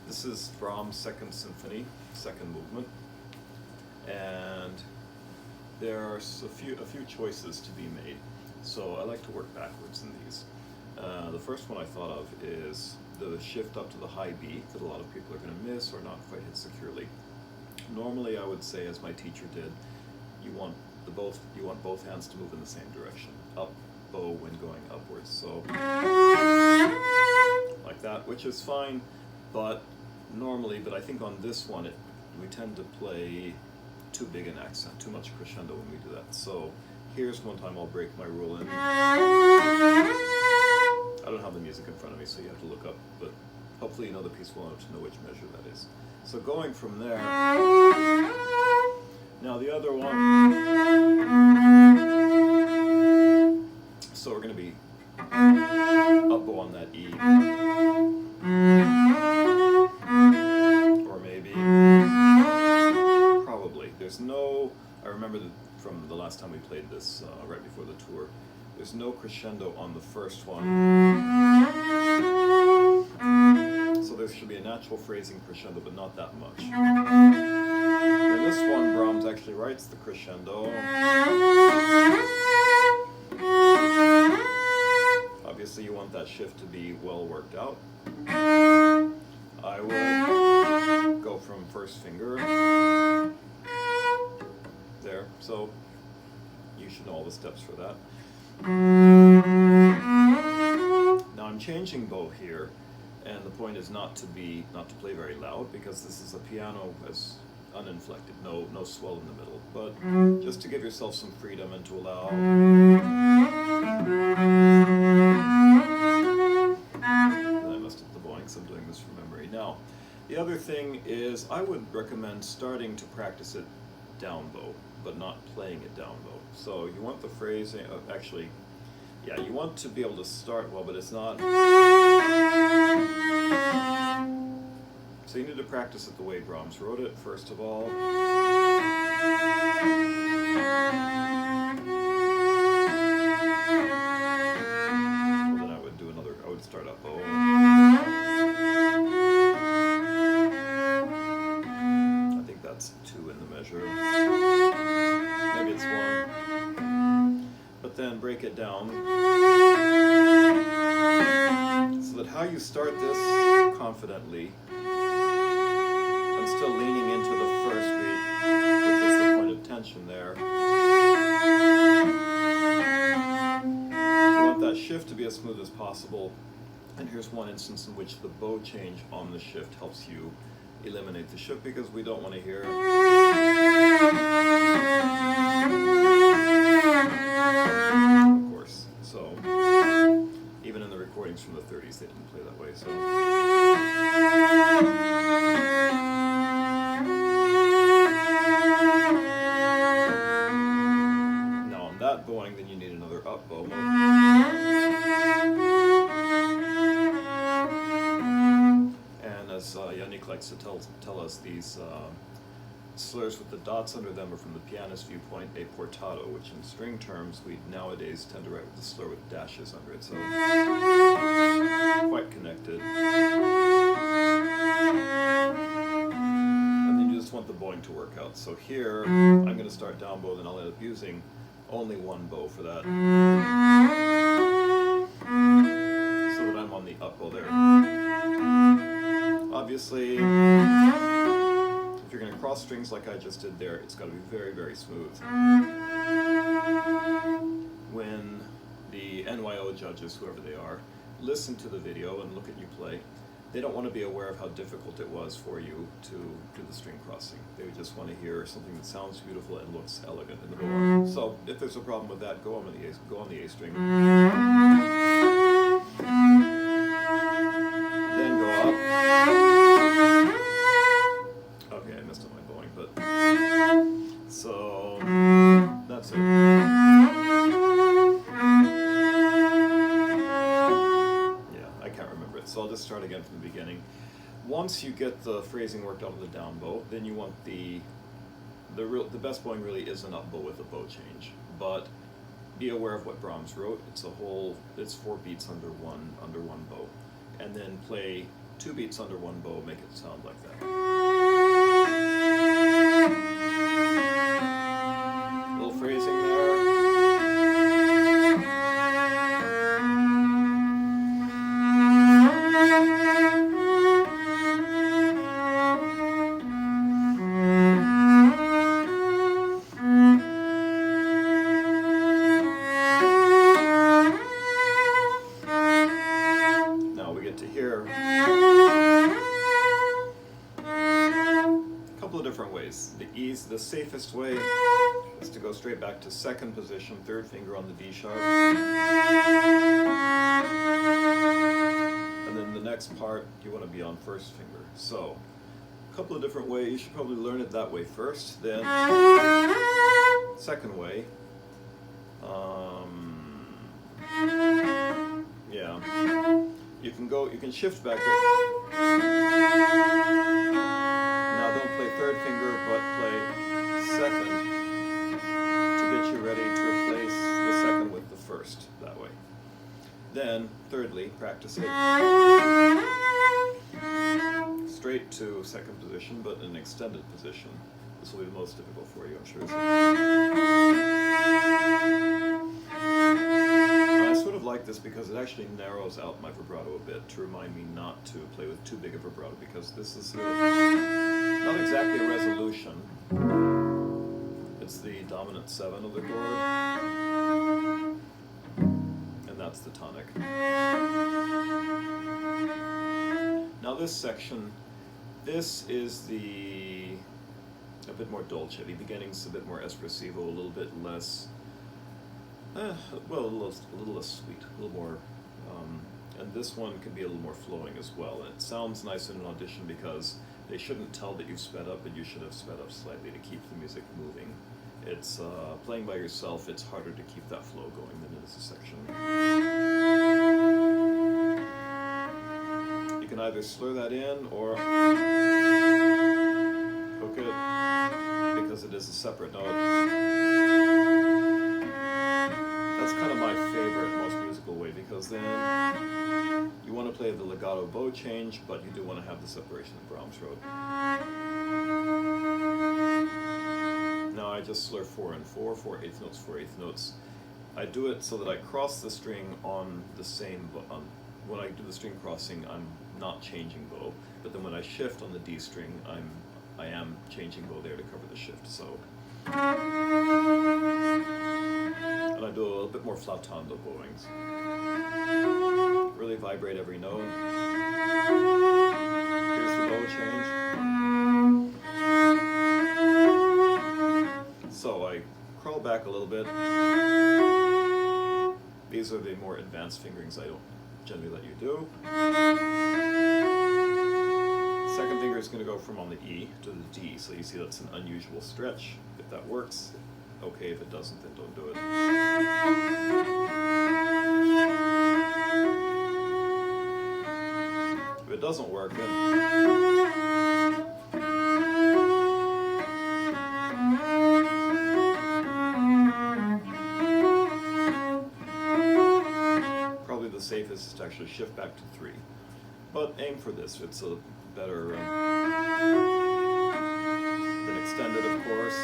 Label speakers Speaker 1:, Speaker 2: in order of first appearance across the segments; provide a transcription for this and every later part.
Speaker 1: This is Brahms' Second Symphony, second movement, and there are a few choices to be made. So I like to work backwards in these. The first one I thought of is the shift up to the high B that a lot of people are going to miss or not quite hit securely. Normally, I would say, as my teacher did, you want both hands to move in the same direction, up bow when going upwards. So like that, which is fine, but I think on this one we tend to play too big an accent, too much crescendo when we do that. So here's one time I'll break my rule in. I don't have the music in front of me, so you have to look up, but hopefully you know the piece well enough to know which measure that is. So going from there, now the other one, so we're going to be up bow on that E, or maybe, probably, there's no, I remember from the last time we played this right before the tour, there's no crescendo on the first one, so there should be a natural phrasing crescendo, but not that much. In this one, Brahms actually writes the crescendo. Obviously, you want that shift to be well worked out. I will go from first finger there, so you should know all the steps for that. Now I'm changing bow here, and the point is not to play very loud, because this is a piano as uninflected, no swell in the middle, but just to give yourself some freedom and to allow. I messed up the bowing, so I'm doing this from memory. Now, the other thing is I would recommend starting to practice it down bow, but not playing it down bow. So you want the phrasing, you want to be able to start well, but it's not. So you need to practice it the way Brahms wrote it, first of all. Well, then I would start up bow. I think that's 2 in the measure. Maybe it's 1. But then break it down. So that how you start this confidently, and still leaning into the first beat, which is the point of tension there. You want that shift to be as smooth as possible, and here's one instance in which the bow change on the shift helps you eliminate the shift, because we don't want to hear. Of course, so even in the recordings from the 30s, they didn't play that way. So. Now on that bowing, then you need another up bow. And as Yannick likes to tell us, these slurs with the dots under them are, from the pianist viewpoint, a portato, which in string terms we nowadays tend to write with the slur with dashes under it, so quite connected. And then you just want the bowing to work out. So here, I'm going to start down bow, then I'll end up using only one bow for that, so that I'm on the up bow there. Obviously, if you're going to cross strings like I just did there, it's got to be very, very smooth. When the NYO judges, whoever they are, listen to the video and look at you play, they don't want to be aware of how difficult it was for you to do the string crossing. They just want to hear something that sounds beautiful and looks elegant in the bow. So if there's a problem with that, go on the A string. Then go up. Okay, I messed up my bowing, but so that's it. Yeah, I can't remember it, so I'll just start again from the beginning. Once you get the phrasing worked out of the down bow, then you want the best bowing really is an up bow with a bow change, but be aware of what Brahms wrote. It's 4 beats under one bow, and then play 2 beats under one bow make it sound like that. A little phrasing there. Now we get to hear a couple of different ways. The safest way is to go straight back to second position, third finger on the D sharp. And then the next part, you want to be on first finger. So, a couple of different ways. You should probably learn it that way first. Then, second way. Yeah. You can shift back. Now don't play third finger, but play second to get you ready to replace the second with the first, that way. Then, thirdly, practice it straight to second position, but in an extended position. This will be the most difficult for you, I'm sure. I sort of like this because it actually narrows out my vibrato a bit to remind me not to play with too big a vibrato, because this is not exactly a resolution. It's the dominant 7 of the chord, and that's the tonic. Now this section, this is a bit more dolce. The beginning's a bit more espressivo, a little bit less, a little less sweet, a little more, and this one can be a little more flowing as well. And it sounds nice in an audition because they shouldn't tell that you've sped up, but you should have sped up slightly to keep the music moving. It's playing by yourself, it's harder to keep that flow going than it is a section. You can either slur that in or hook it, because it is a separate note. That's kind of my favorite, most musical way, because then you want to play the legato bow change, but you do want to have the separation that Brahms wrote. Now I just slur 4 and 4, 4/8 notes, 4/8 notes. I do it so that I cross the string on the same bow. When I do the string crossing, I'm not changing bow, but then when I shift on the D string, I am changing bow there to cover the shift. So, and I do a little bit more flautando bowings. Really vibrate every note. Here's the bow change. So I crawl back a little bit. These are the more advanced fingerings I don't generally let you do. Second finger is going to go from on the E to the D, so you see that's an unusual stretch. If that works, okay. If it doesn't, then don't do it. If it doesn't work, then probably the safest is to actually shift back to 3. But aim for this. It's a better than extended, of course.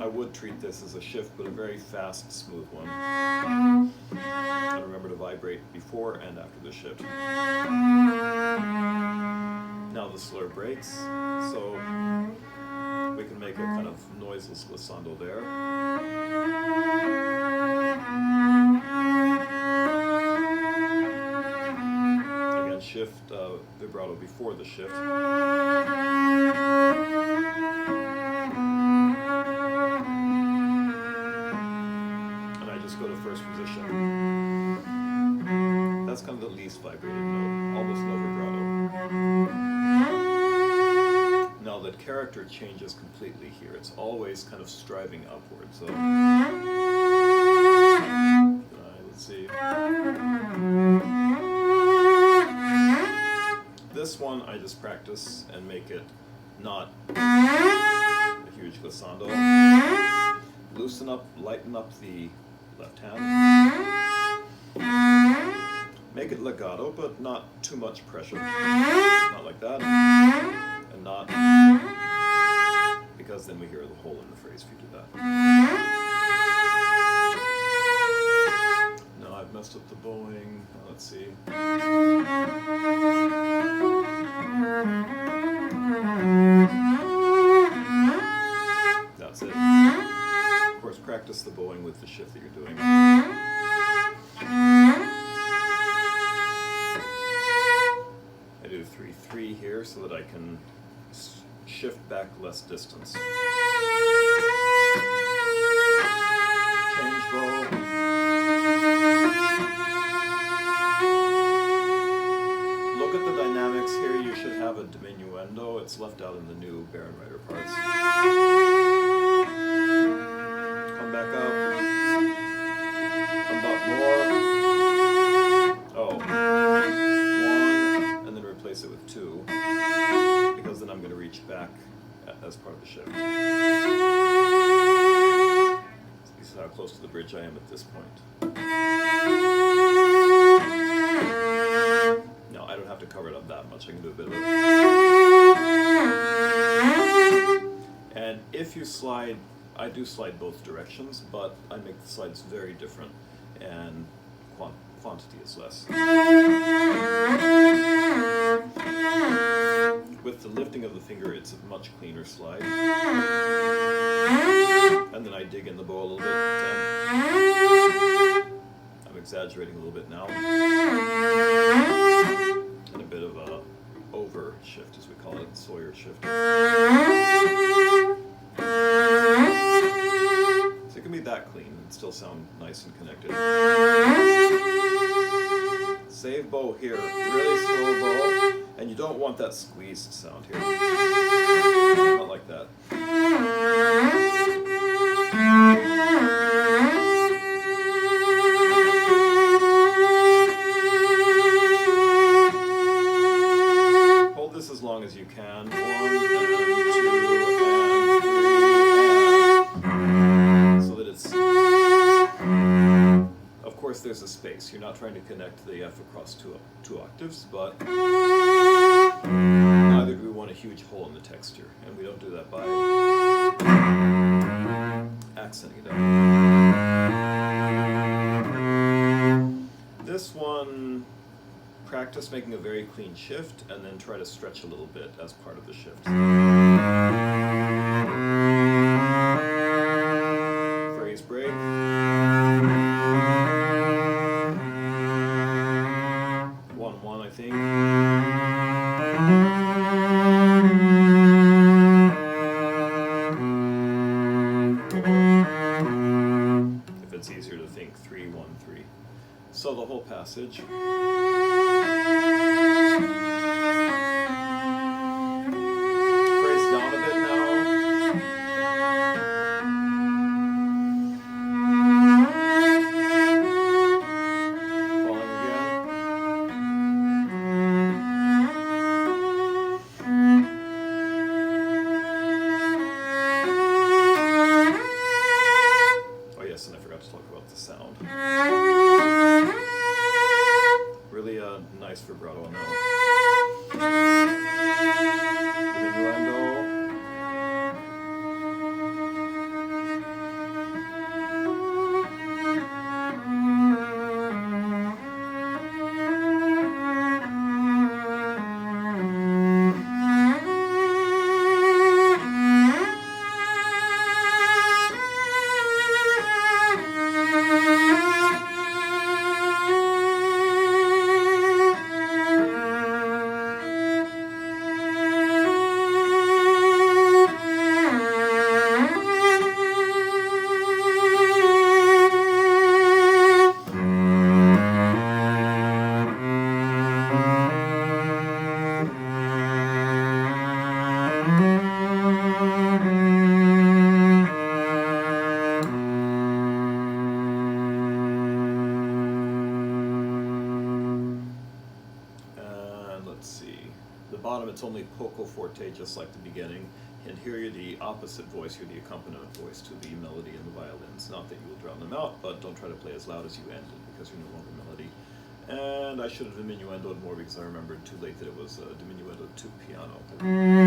Speaker 1: I would treat this as a shift, but a very fast, smooth one. And remember to vibrate before and after the shift. Now the slur breaks, so we can make a kind of noiseless glissando there. Shift vibrato before the shift. And I just go to first position. That's kind of the least vibrated note, almost no vibrato. Now the character changes completely here. It's always kind of striving upward. So let's see. This one I just practice and make it not a huge glissando. Loosen up, lighten up the left hand. Make it legato, but not too much pressure. Not like that. And not, because then we hear the hole in the phrase if you do that. Now I've messed up the bowing. Let's see. That's it. Of course, practice the bowing with the shift that you're doing. I do 3-3 here so that I can shift back less distance. Change bow. Look at the dynamics here. You should have a diminuendo. It's left out in the new Barenreiter parts. Come back up. Come back more. Oh. 1, and then replace it with 2. Because then I'm going to reach back as part of the shift. This is how close to the bridge I am at this point. No, I don't have to cover it up that much. I can do a bit of it. And if you slide, I do slide both directions, but I make the slides very different, and quantity is less. With the lifting of the finger, it's a much cleaner slide. And then I dig in the bow a little bit. I'm exaggerating a little bit now. And a bit of a over shift, as we call it, Sawyer shift. So it can be that clean and still sound nice and connected. Save bow here, really slow bow, and you don't want that squeezed sound here. Not like that. Hold this as long as you can. 1 and 2 and 3 and so that it's. Of course, there's a space. You're not trying to connect the F across two octaves, but neither do we want a huge hole in the texture, and we don't do that by accenting it out. This one, practice making a very clean shift, and then try to stretch a little bit as part of the shift. Phrase break. 1-1, I think. If it's easier to think, 3-1-3. So the whole passage. Phrase down a bit now. Really nice vibrato on that one. Diminuendo. Bottom, it's only poco forte, just like the beginning, and here you're the opposite voice, you're the accompaniment voice to the melody and the violins. Not that you will drown them out, but don't try to play as loud as you ended, because you're no longer melody. And I should have diminuendoed more because I remembered too late that it was diminuendo to piano.